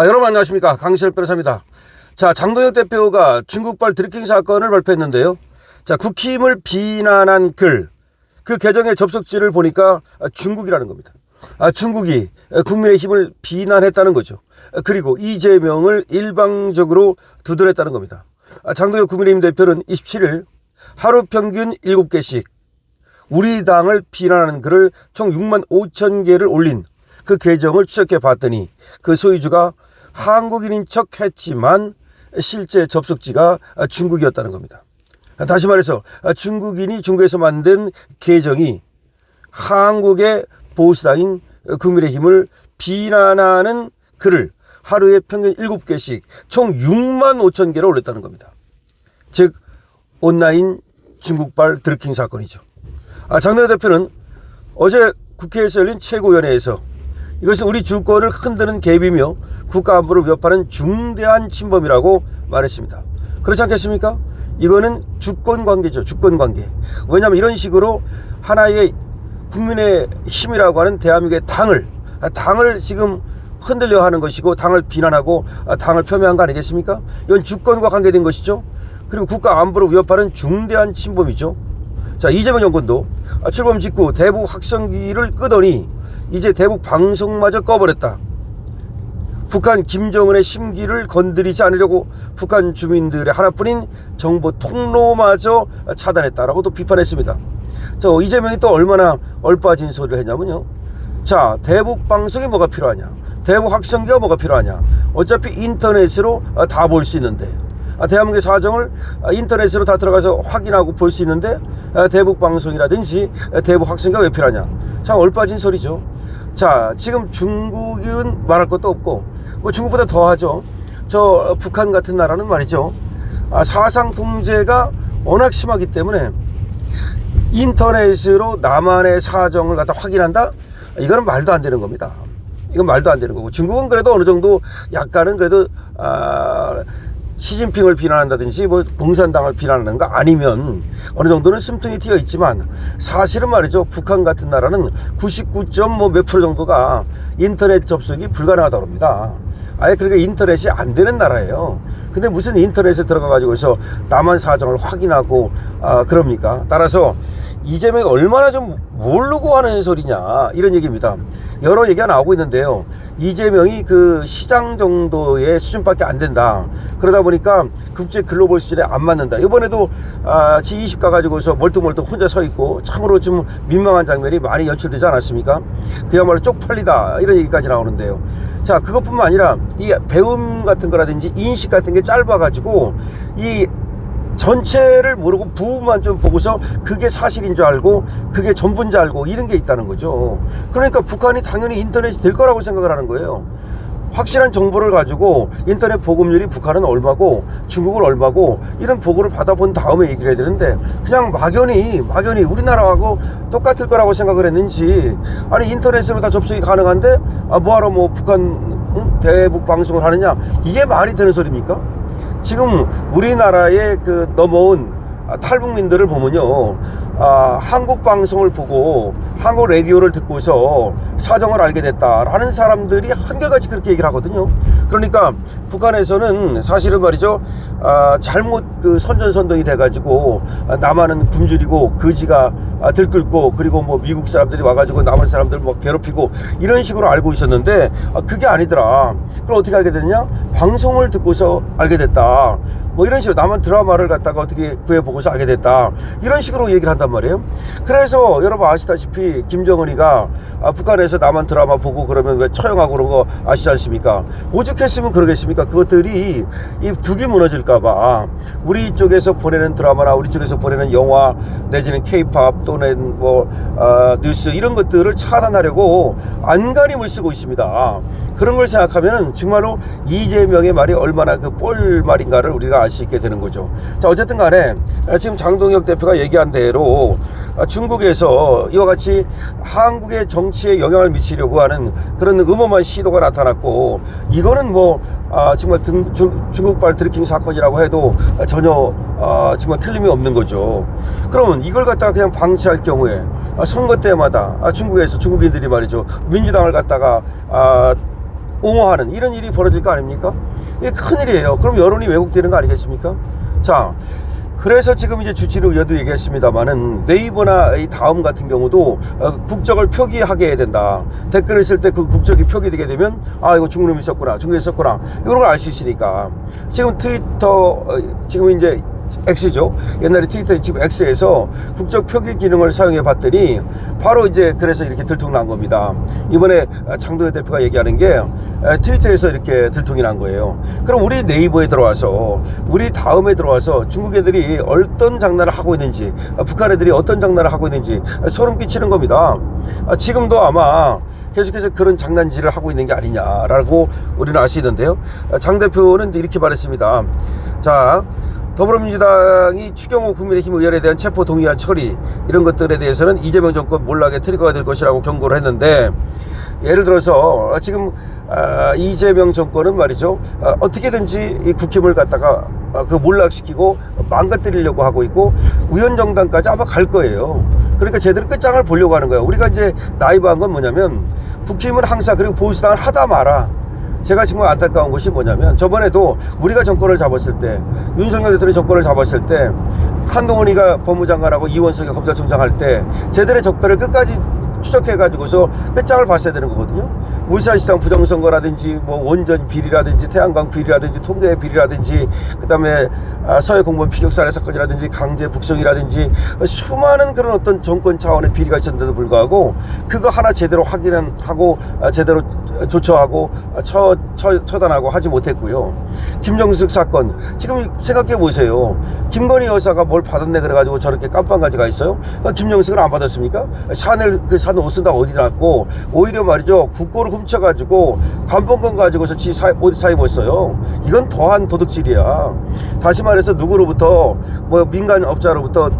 여러분 안녕하십니까. 강시열 변호사입니다. 자, 장동혁 대표가 중국발 드루킹 사건을 발표했는데요. 자, 국힘을 비난한 글, 그 계정의 접속지를 보니까 중국이라는 겁니다. 중국이 국민의힘을 비난했다는 거죠. 그리고 이재명을 일방적으로 두드렸다는 겁니다. 장동혁 국민의힘 대표는 27일 하루 평균 7개씩 우리 당을 비난하는 글을 총 6만 5천 개를 올린 그 계정을 추적해 봤더니 그 소유주가 한국인인 척 했지만 실제 접속지가 중국이었다는 겁니다. 다시 말해서 중국인이 중국에서 만든 계정이 한국의 보수당인 국민의힘을 비난하는 글을 하루에 평균 7개씩 총 6만 5천 개를 올렸다는 겁니다. 즉 온라인 중국발 드루킹 사건이죠. 장동혁 대표는 어제 국회에서 열린 최고위원회에서 이것은 우리 주권을 흔드는 개입이며 국가안보를 위협하는 중대한 침범이라고 말했습니다. 그렇지 않겠습니까? 이거는 주권관계죠. 주권관계. 왜냐하면 이런 식으로 하나의 국민의 힘이라고 하는 대한민국의 당을 지금 흔들려 하는 것이고 당을 비난하고 당을 폄훼한 거 아니겠습니까? 이건 주권과 관계된 것이죠. 그리고 국가안보를 위협하는 중대한 침범이죠. 자, 이재명 정권도 출범 직후 대북 확성기를 끄더니 이제 대북 방송마저 꺼버렸다. 북한 김정은의 심기를 건드리지 않으려고 북한 주민들의 하나뿐인 정보 통로마저 차단했다라고 또 비판했습니다. 이재명이 또 얼마나 얼빠진 소리를 했냐면요. 자, 대북 방송이 뭐가 필요하냐? 대북 확성기가 뭐가 필요하냐? 어차피 인터넷으로 다 볼 수 있는데 대한민국의 사정을 인터넷으로 다 들어가서 확인하고 볼 수 있는데 대북 방송이라든지 대북 확성기가 왜 필요하냐? 참 얼빠진 소리죠. 자, 지금 중국은 말할 것도 없고 뭐 중국보다 더하죠. 북한 같은 나라는 말이죠. 사상 통제가 워낙 심하기 때문에 인터넷으로 남한의 사정을 갖다 확인한다? 이거는 말도 안 되는 겁니다. 이건 말도 안 되는 거고, 중국은 그래도 어느 정도 약간은 그래도 시진핑을 비난한다든지 뭐 공산당을 비난하는 거 아니면 어느 정도는 숨통이 튀어 있지만 사실은 말이죠. 북한 같은 나라는 99.몇 % 정도가 인터넷 접속이 불가능하다고 합니다. 아예 그러니까 인터넷이 안 되는 나라예요. 근데 무슨 인터넷에 들어가 가지고서 남한 사정을 확인하고 그럽니까? 따라서 이재명이 얼마나 좀 모르고 하는 소리냐 이런 얘기입니다. 여러 얘기가 나오고 있는데요. 이재명이 그 시장 정도의 수준밖에 안 된다. 그러다 보니까 국제 글로벌 수준에 안 맞는다. 이번에도 G20 가가지고서 멀뚱멀뚱 혼자 서 있고 참으로 좀 민망한 장면이 많이 연출되지 않았습니까? 그야말로 쪽팔리다 이런 얘기까지 나오는데요. 자, 그것뿐만 아니라 이 배움 같은 거라든지 인식 같은 게 짧아가지고 이 전체를 모르고 부분만 좀 보고서 그게 사실인 줄 알고 그게 전부인 줄 알고 이런 게 있다는 거죠. 그러니까 북한이 당연히 인터넷이 될 거라고 생각을 하는 거예요. 확실한 정보를 가지고 인터넷 보급률이 북한은 얼마고 중국은 얼마고 이런 보고를 받아본 다음에 얘기를 해야 되는데 그냥 막연히 우리나라하고 똑같을 거라고 생각을 했는지, 아니 인터넷으로 다 접속이 가능한데 뭐하러 뭐 북한 대북 방송을 하느냐, 이게 말이 되는 소리입니까? 지금 우리나라의 그 넘어온 탈북민들을 보면요, 한국 방송을 보고 한국 라디오를 듣고서 사정을 알게 됐다라는 사람들이 한결같이 그렇게 얘기를 하거든요. 그러니까 북한에서는 사실은 말이죠, 잘못 그 선전선동이 돼가지고 남한은 굶주리고 거지가 들끓고 그리고 뭐 미국 사람들이 와가지고 남한 사람들 뭐 괴롭히고 이런 식으로 알고 있었는데 그게 아니더라. 그럼 어떻게 알게 됐냐? 방송을 듣고서 알게 됐다. 뭐 이런 식으로 남한 드라마를 갖다가 어떻게 구해보고서 알게 됐다. 이런 식으로 얘기를 한단 말이에요. 그래서 여러분 아시다시피 김정은이가 북한에서 남한 드라마 보고 그러면 왜 처형하고 그런 거 아시지 않습니까? 오죽했으면 그러겠습니까? 그것들이 이 둑이 무너질까봐 우리 쪽에서 보내는 드라마나 우리 쪽에서 보내는 영화 내지는 케이팝 또는 뭐 뉴스 이런 것들을 차단하려고 안간힘을 쓰고 있습니다. 그런 걸 생각하면 정말로 이재명의 말이 얼마나 그 뻘말인가를 우리가 알 수 있게 되는 거죠. 자, 어쨌든 간에 지금 장동혁 대표가 얘기한 대로 중국에서 이와 같이 한국의 정치에 영향을 미치려고 하는 그런 음험한 시도가 나타났고, 이거는 뭐 정말 중국발 드루킹 사건이라고 해도 전혀 정말 틀림이 없는 거죠. 그러면 이걸 갖다가 그냥 방치할 경우에 선거 때마다 중국에서 중국인들이 말이죠, 민주당을 갖다가 옹호하는 이런 일이 벌어질 거 아닙니까? 이게 큰일이에요. 그럼 여론이 왜곡되는 거 아니겠습니까? 자, 그래서 지금 이제 주치의 의원도 얘기했습니다만은 네이버나 이 다음 같은 경우도 국적을 표기하게 해야 된다. 댓글을 쓸 때 그 국적이 표기되게 되면 아, 이거 중국놈이 썼구나, 중국이 썼구나, 이런 걸 알 수 있으니까. 지금 트위터 지금 이제 X죠. 옛날에 트위터 지금 X에서 국적 표기 기능을 사용해 봤더니 바로 이제 그래서 이렇게 들통이 난 겁니다. 이번에 장도연 대표가 얘기하는 게 트위터에서 이렇게 들통이 난 거예요. 그럼 우리 네이버에 들어와서, 우리 다음에 들어와서 중국 애들이 어떤 장난을 하고 있는지, 북한 애들이 어떤 장난을 하고 있는지 소름 끼치는 겁니다. 지금도 아마 계속해서 그런 장난질을 하고 있는 게 아니냐라고 우리는 알 수 있는데요. 장 대표는 이렇게 말했습니다. 자, 더불어민주당이 추경호 국민의힘 의원에 대한 체포 동의안 처리, 이런 것들에 대해서는 이재명 정권 몰락의 트리거가 될 것이라고 경고를 했는데, 예를 들어서 지금 이재명 정권은 말이죠, 어떻게든지 이 국힘을 갖다가 그 몰락시키고 망가뜨리려고 하고 있고 우연정당까지 아마 갈 거예요. 그러니까 제대로 끝장을 보려고 하는 거예요. 우리가 이제 나이브한 건 뭐냐면, 국힘은 항상, 그리고 보수당을 하다 마라. 제가 정말 안타까운 것이 뭐냐면, 저번에도 우리가 정권을 잡았을 때, 윤석열 대통령이 정권을 잡았을 때, 한동훈이가 법무장관하고 이원석이 검찰총장 할 때 제들의 적폐를 끝까지 추적해가지고서 끝장을 봤어야 되는 거거든요. 울산시장 부정선거라든지 뭐 원전 비리라든지 태양광 비리라든지 통계 비리라든지 그다음에 서해공무원 피격살해 사건이라든지 강제 북송이라든지 수많은 그런 어떤 정권 차원의 비리가 있었는데도 불구하고 그거 하나 제대로 확인하고 제대로 조처하고 처단하고 하지 못했고요. 김정숙 사건 지금 생각해 보세요. 김건희 여사가 뭘 받았네 그래가지고 저렇게 깜빵까지 가 있어요. 김정숙은 안 받았습니까? 샤넬 그 산 옷은 다 어디 났고, 오히려 말이죠, 국고를 훔쳐가지고 관본권 가지고서 옷 사 입었어요. 이건 더한 도둑질이야. 다시 말해서 누구로부터 뭐 민간업자로부터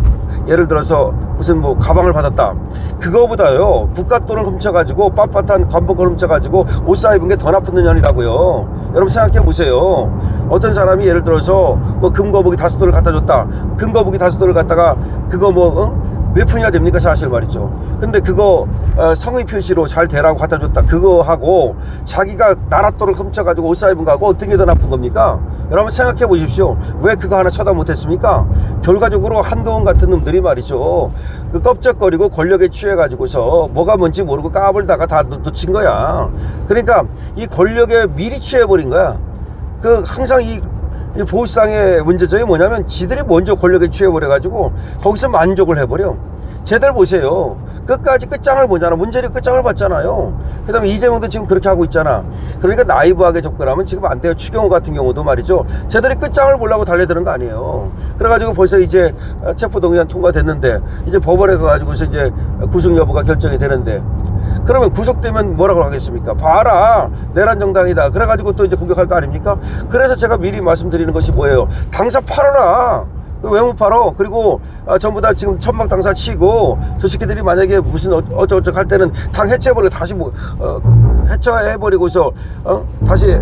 예를 들어서 무슨 뭐 가방을 받았다, 그거보다요 국가돈을 훔쳐가지고 빳빳한 관본권을 훔쳐가지고 옷 사 입은 게 더 나쁜 년이라고요. 여러분 생각해 보세요. 어떤 사람이 예를 들어서 뭐 금거북이 5돌을 갖다 줬다, 금거북이 5돌을 갖다가 그거 몇 푼이나 됩니까 사실 말이죠. 근데 그거 성의 표시로 잘 되라고 갖다 줬다, 그거 하고 자기가 나랏돈을 훔쳐가지고 옷 사 입은 거하고 어떤 게 더 나쁜 겁니까? 여러분 생각해 보십시오. 왜 그거 하나 처단 못했습니까? 결과적으로 한동훈 같은 놈들이 말이죠, 그 껍적거리고 권력에 취해가지고서 뭐가 뭔지 모르고 까불다가 다 놓친 거야. 그러니까 이 권력에 미리 취해버린 거야. 그 항상 이 보수당의 문제점이 뭐냐면, 지들이 먼저 권력에 취해버려가지고 거기서 만족을 해버려. 쟤들 보세요. 끝까지 끝장을 보잖아. 문재인이 끝장을 봤잖아요. 그 다음에 이재명도 지금 그렇게 하고 있잖아. 그러니까 나이브하게 접근하면 지금 안 돼요. 추경호 같은 경우도 말이죠, 쟤들이 끝장을 보려고 달려드는 거 아니에요. 그래가지고 벌써 이제 체포동의안 통과됐는데 이제 법원에 가가지고서 이제 구속 여부가 결정이 되는데, 그러면 구속되면 뭐라고 하겠습니까? 봐라, 내란 정당이다. 그래가지고 또 이제 공격할 거 아닙니까? 그래서 제가 미리 말씀드리는 것이 뭐예요? 당사 팔아라. 왜 못 팔어? 그리고 전부 다 지금 천막 당사 치고, 저 새끼들이 만약에 무슨 어쩌고저쩌고 할 때는 당 해체해버리고 다시 해체해버리고서 다시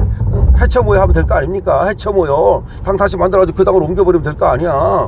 해체모여 하면 될 거 아닙니까? 해체모여 당 다시 만들어가지고 그 당으로 옮겨버리면 될 거 아니야.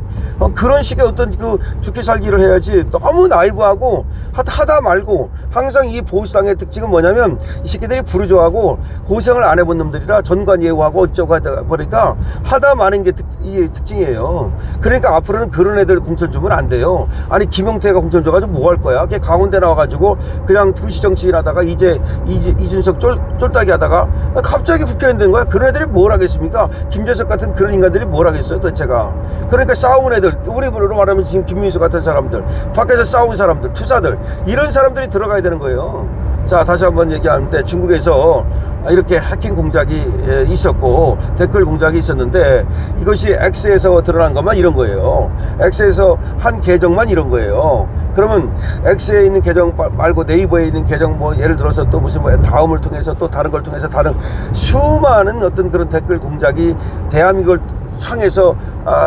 그런 식의 어떤 그 죽기 살기를 해야지. 너무 나이브하고 하다 말고, 항상 이 보수당의 특징은 뭐냐면, 이 새끼들이 부르주아하고 고생을 안 해본 놈들이라 전관예우하고 어쩌고 하다 보니까 하다 마는 게 이 특징이에요. 그러니까 앞으로는 그런 애들 공천 주면 안 돼요. 아니 김용태가 공천 줘가지고 뭐 할 거야? 걔 강원대 나와가지고 그냥 투시 정치인 하다가 이제 이준석 쫄따기 하다가 갑자기 국회의원 된 거야. 그런 애들이 뭘 하겠습니까? 김재석 같은 그런 인간들이 뭘 하겠어요 도대체가. 그러니까 싸운 애들, 우리 분으로 말하면 지금 김민수 같은 사람들, 밖에서 싸운 사람들, 투사들, 이런 사람들이 들어가야 되는 거예요. 자, 다시 한번 얘기하는데, 중국에서 이렇게 해킹 공작이 있었고 댓글 공작이 있었는데, 이것이 X에서 드러난 것만 이런 거예요. X에서 한 계정만 이런 거예요. 그러면 X에 있는 계정 말고 네이버에 있는 계정, 뭐 예를 들어서 또 무슨 뭐 다음을 통해서 또 다른 걸 통해서 다른 수많은 어떤 그런 댓글 공작이 대한민국을 향해서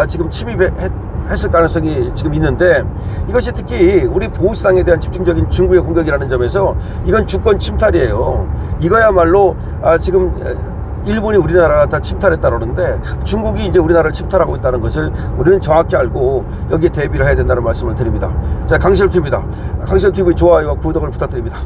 지금 침입했을 가능성이 지금 있는데, 이것이 특히 우리 보수당에 대한 집중적인 중국의 공격이라는 점에서 이건 주권 침탈이에요. 이거야말로 지금 일본이 우리나라를 다 침탈했다 그러는데, 중국이 이제 우리나라를 침탈하고 있다는 것을 우리는 정확히 알고 여기에 대비를 해야 된다는 말씀을 드립니다. 자, 강실TV입니다. 강실TV 좋아요와 구독을 부탁드립니다.